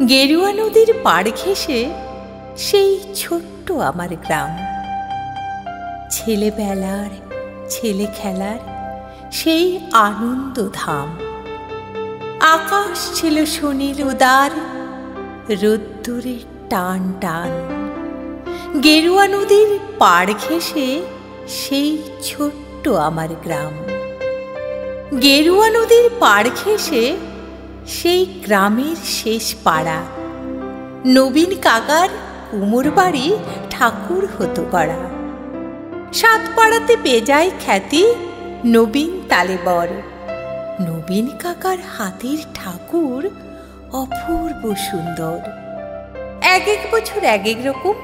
গেরুয়া নদীর পাড় ঘেঁষে সেই ছোট্ট আমার গ্রাম। ছেলেবেলার ছেলে খেলার সেই আনন্দ ধাম। আকাশ ছিল সুনীল উদার, রোদ্দুরে টান টান। গেরুয়া নদীর পাড় ঘেঁষে সেই ছোট্ট আমার গ্রাম। গেরুয়া নদীর পাড় ঘেঁষে সেই গ্রামের শেষ পাড়া। নবীন কাকার কুমোর বাড়ি ঠাকুর হতো গড়া। সাত পাড়াতে বেজায় খ্যাতি নবীন তালেবর। নবীন কাকার হাতের ঠাকুর অপূর্ব সুন্দর। এক এক বছর এক এক রকম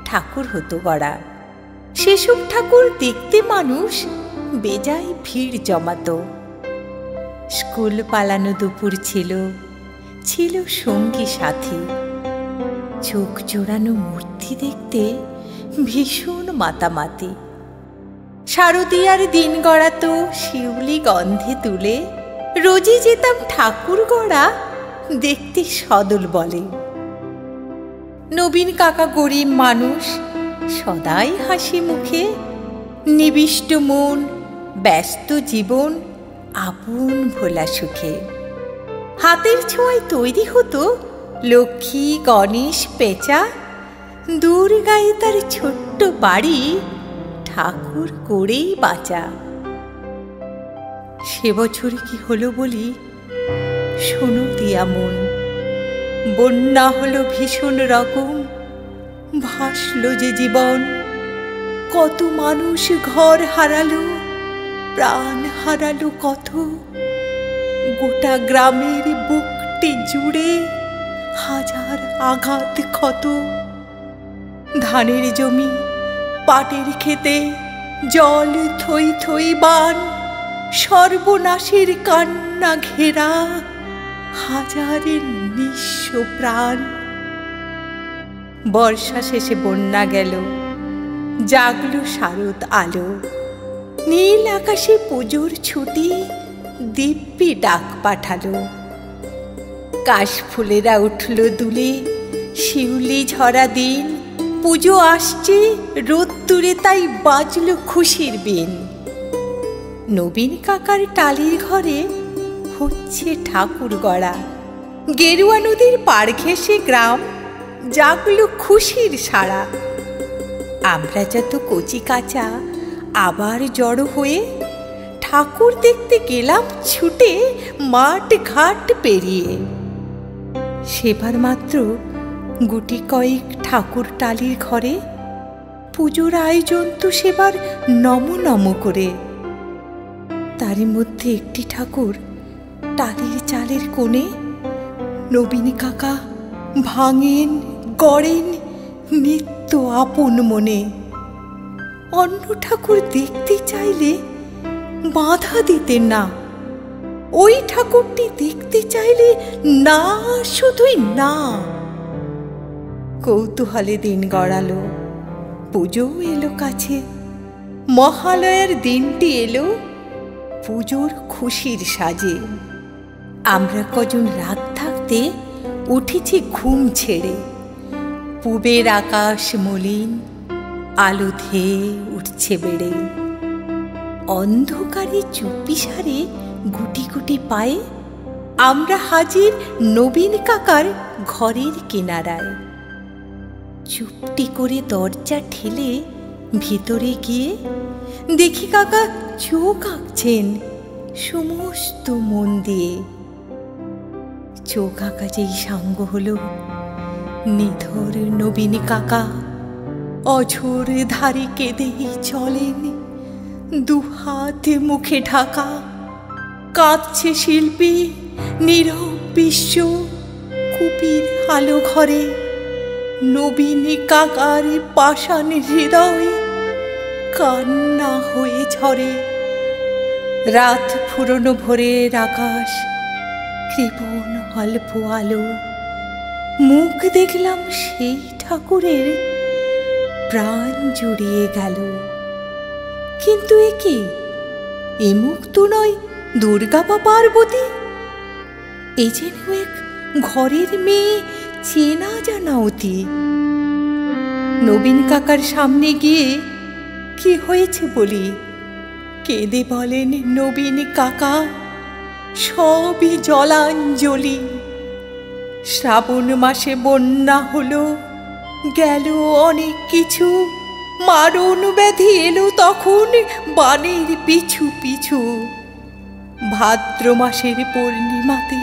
ঠাকুর হতো গড়া। সেসব ঠাকুর দেখতে মানুষ বেজায় ভিড় জমাতো। স্কুল পালানো দুপুর ছিল, ছিল সঙ্গী সাথী। চোখ জোড়ানো মূর্তি দেখতে ভীষণ মাতামাতি। শারদীয়ার দিন গড়াতো শিউলি গন্ধে তুলে। রোজই যেতাম ঠাকুর গড়া দেখতে সদল বলে। নবীন কাকা গরিব মানুষ, সদাই হাসি মুখে। নিবিষ্ট মন, ব্যস্ত জীবন, আপন ভোলা সুখে। হাতের ছোঁয়ায় তৈরি হতো লক্ষ্মী গণেশ পেঁচা। দূর গায়ে তার ছোট্ট বাড়ি, ঠাকুর করেই বাঁচা। সে বছর কি হলো বলি, শোনো দিয়া মন। বন্যা হলো ভীষণ রকম, ভাসলো যে জীবন। কত মানুষ ঘর হারালো, প্রাণ হারালো কত। গোটা গ্রামের বুকটি জুড়ে হাজার আঘাত ক্ষত। ধানের জমি, পাটের খেতে জল থই থই বান। সর্বনাশের কান্না ঘেরা হাজারের নিঃস্ব প্রাণ। বর্ষা শেষে বন্যা গেল, জাগলো শারদ আলো। নীল আকাশে পুজোর ছুটি, দিব্যি ডাক পাঠালো। কাশফুলেরা উঠল দুলে, শিউলি ঝরা দিন। পুজো আসছে রোদ্দুরে, তাই বাজলো খুশির বিন। নবীন কাকার টালির ঘরে হচ্ছে ঠাকুর গড়া। গেরুয়া নদীর পাড় ঘেঁষে গ্রাম, জাগলো খুশির সাড়া। আমরা যত কচি কাঁচা আবার জড়ো হয়ে ঠাকুর দেখতে গেলাম ছুটে মাঠ ঘাট পেরিয়ে। সেবার মাত্র গুটি কয়েক ঠাকুর টালির ঘরে। পুজোর আয়োজন তো সেবার নম নম করে। তারই মধ্যে একটি ঠাকুর টালির চালের কোণে। নবীন কাকা ভাঙেন গড়েন নিত্য আপন মনে। অন্য ঠাকুর দেখতে চাইলে বাধা দিতেন না। ওই ঠাকুরটি দেখতে চাইলে না, শুধুই না। কৌতূহলে দিন গড়ালো, পুজো এলো কাছে। মহালয়ার দিনটি এলো পুজোর খুশির সাজে। আমরা কজন রাত থাকতে উঠেছি ঘুম ছেড়ে। পূবের আকাশ মলিন, আলো ধেয়ে উঠছে বেড়ে। অন্ধকারে চুপি সারে গুটি গুটি পায়ে আমরা হাজির নবীন কাকার ঘরের কিনারায়। চুপটি করে দরজা ঠেলে ভিতরে গিয়ে দেখি কাকা চোখ আঁকছেন সমস্ত মন দিয়ে। চোখ আঁকা যেই সাঙ্গ হলো, নিথর নবীন কাকা অঝোর ধারে কেঁদেই চলেন, দুহাতে মুখে ঢাকা। কাঁদছে শিল্পী, নীরব বিশ্ব কুপির আলো ঘরে। নবীন কাকার পাষাণ হৃদয় কান্না হয়ে ঝরে। রাত ফুরনো ভোরের আকাশ, কৃপণ অল্প আলো। মুখ দেখলাম সেই ঠাকুরের, প্রাণ জুড়িয়ে গেল। কিন্তু এ কি, এ মুখ তো নয় দুর্গা বা পার্বতী। এ যেন এক ঘরের মেয়ে চেনা জানা অতি। নবীন কাকার সামনে গিয়ে কি হয়েছে বলি, কেঁদে বলেন নবীন কাকা, সবই জলাঞ্জলি। শ্রাবণ মাসে বন্যা হলো, গেল অনেক কিছু, মারণ ব্যাধি এলো তখন বানের পিছু পিছু। ভাদ্র মাসের পূর্ণিমাতে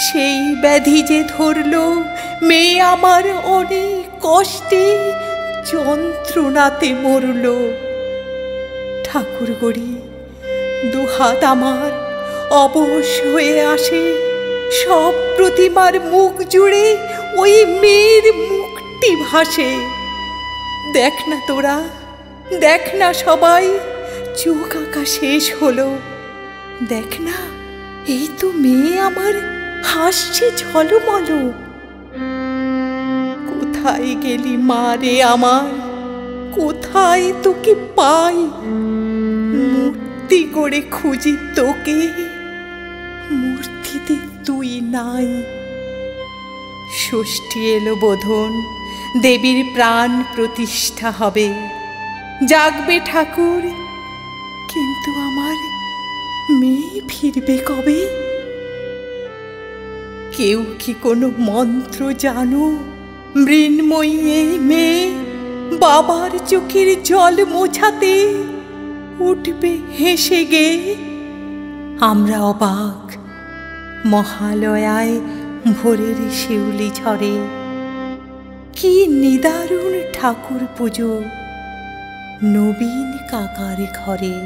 সেই ব্যাধি যে ধরল, মেয়ে আমার অনেক কষ্টে যন্ত্রণাতে মরল। ঠাকুর গড়ি দুহাত আমার অবশ হয়ে আসে, সব প্রতিমার মুখ জুড়ে ওই মেয়ের মুখটি ভাসে। দেখ না তোরা, দেখ না সবাই, চোখ আঁকা শেষ হলো। দেখ না, এই তো মেয়ে আমার হাসছে ঝলমল। কোথায় গেলি মা রে আমার, কোথায় তোকে পাই? মূর্তি করে খুঁজি তোকে, মূর্তিতে তুই নাই। ষষ্ঠী এলো বোধন, দেবীর প্রাণ প্রতিষ্ঠা হবে। জাগবে ঠাকুর, কিন্তু আমার মেয়ে ফিরবে কবে? কেউ কি কোনো মন্ত্র জানো? মৃন্ময়ী এই মেয়ে বাবার চোখের জল মোছাতে উঠবে হেসে গে। আমরা অবাক, মহালয়ায় ভোরের শিউলি ঝরে। কি নিদারুণ ঠাকুর পুজো নবীন কাকার ঘরে।